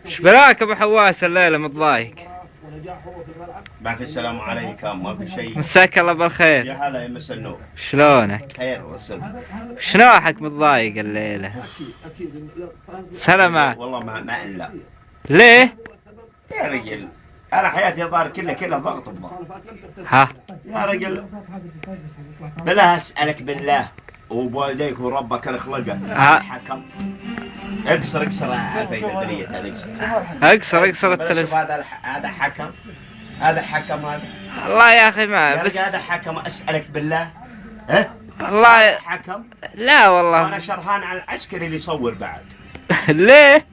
ايش بلاك ابو حواس الليله متضايق؟ ما في السلام عليكم، ما في شيء. مساك الله بالخير. يا هلا يا مس النور. شلونك؟ خير وسلم. شنوحك متضايق الليله؟ سلامات. والله ما الا. ليه؟ يا رجل انا حياتي الظاهر كلها ضغط بضغط. ها؟ يا رجل بالله اسالك بالله وبوالديك وربك اللي خلقك الحكم. اقصر بين البلية هذا اقصر التلس. هذا حكم. هذا حكم هذا. والله يا اخي ما بس هذا حكم اسالك بالله. ها؟ والله حكم. لا والله انا شرهان على العسكري اللي يصور بعد. ليه؟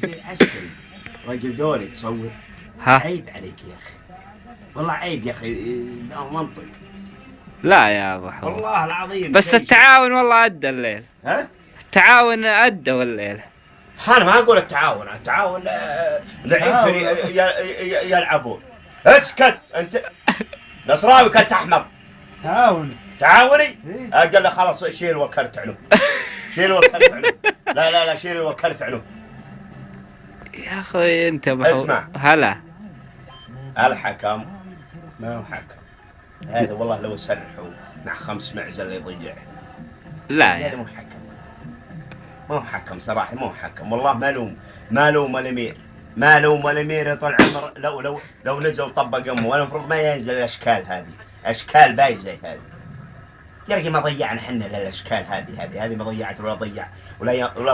العسكري رجل دوري تصور. ها؟ عيب عليك يا اخي، والله عيب يا اخي. منطق. لا يا ابو حواس والله العظيم. بس التعاون والله ادى الليل. ها؟ التعاون ادى والليل. انا ما اقول التعاون لعيبتي يلعبون. اسكت انت نصراوي كنت احمر. تعاوني؟ قال له خلاص شيل وكرت عنه. شيل وكرت عنه. لا شيل وكرت عنه. يا اخوي انت ابو حواس. اسمع. هلا الحكم ما هو حكم. هذا والله لو سرحوا مع 5 معزل يضيع. لا هذا يا مو حكم. ما هو حكم صراحة، ما هو حكم والله. ما لوم الامير. ما لوم الامير يا طول العمر. لو نزل وطبق امه، وانا المفروض ما ينزل الاشكال هذه. اشكال بايزه هذه. يا رجل ما ضيعنا احنا الاشكال هذه ما ضيعت ولا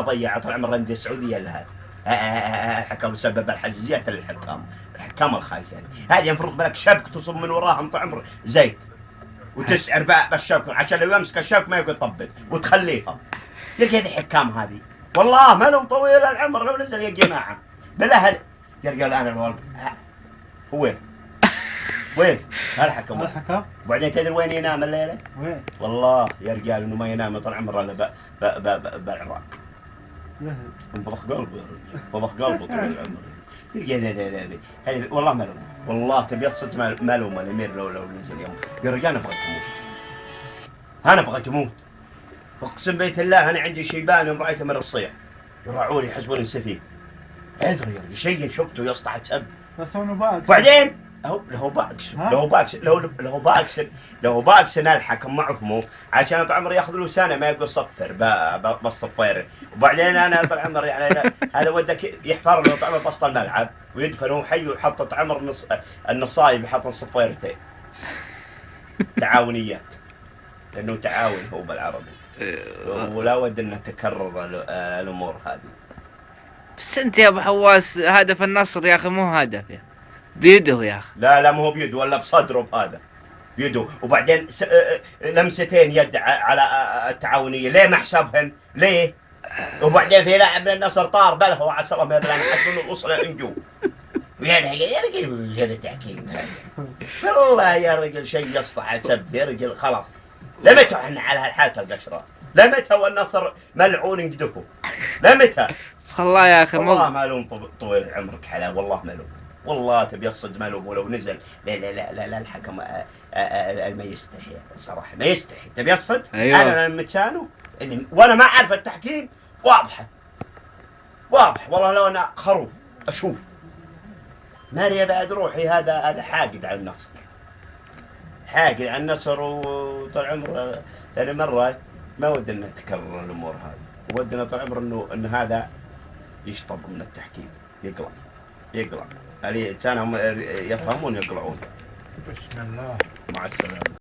ضيع طول العمر الانديه السعوديه الا هذا. الحكم سبب الحزازيات الحكام الخايسه هذه المفروض بالك شبك تصب من وراهم طول العمر زيت وتسعر بالشبك عشان لو يمسك الشبك ما يقعد يطبق وتخليها. يا رجال هذه حكام هذه والله ما لهم طويل العمر. لو نزل يا جماعه بالله هذا يا رجال انا الوالد هو وين؟ الحكم. وبعدين تدري وين ينام الليله؟ وين؟ والله يا رجال انه ما ينام طول عمره الا بالعراق. انفضح قلبه طول العمر. يا رجال هذه والله ما لهم. والله تبي صدق ما لهم الامير لو نزل يوم. يا رجال انا ابغى تموت. اقسم بيت الله انا عندي شيبان يوم رايته من الصيح يراعوني يحسبوني سفيه. عذر يا رجل شيء شفته يسطع تسب. بس هو باكس. بعدين لو باكس الحكم معفمه عشان طول عمري ياخذ له سنه ما يقول صفر بالصفير. وبعدين انا طول عمري يعني هذا ودك يحفر له طول عمر بسط الملعب ويدفنه حي ويحط طول عمر النصايب يحط صفيرتين. تعاونيات لانه تعاون هو بالعربي. ولا ود ان تكرر الامور هذه. بس انت يا ابو حواس هدف النصر يا اخي مو هدف بيده يا اخي. لا مو هو بيده ولا بصدره بهذا بيده. وبعدين لمستين يد على التعاونيه ليه ما حسبهن؟ ليه؟ وبعدين في لاعب من النصر طار بله عسى الله ما يبلغ حسن وصل انجو. يا رجل هذا تحكيم والله يا رجل شيء يسطع سب يا رجل. خلاص لمتى احنا على هالحالة القشرة؟ لمتى والنصر ملعون يقدفوا؟ لمتى؟ والله يا اخي والله ما لوم طويل عمرك حلال. والله ما لوم. والله تبي الصدق ما لوم. ولو نزل لا الحكم ما يستحي صراحة ما يستحي. تبي الصدق؟ أيوه. انا متسانه وانا ما اعرف التحكيم واضحة والله لو انا خروف اشوف ماريا بعد روحي. هذا حاقد على النصر. حاقد على النصر وطول عمره ثاني مرة ما ودنا تكرر الامور هذه. ودنا طول عمره انه هذا يشطب من التحكيم يقلع. اللي كانوا يفهمون يقلعون. بسم الله. مع السلامة.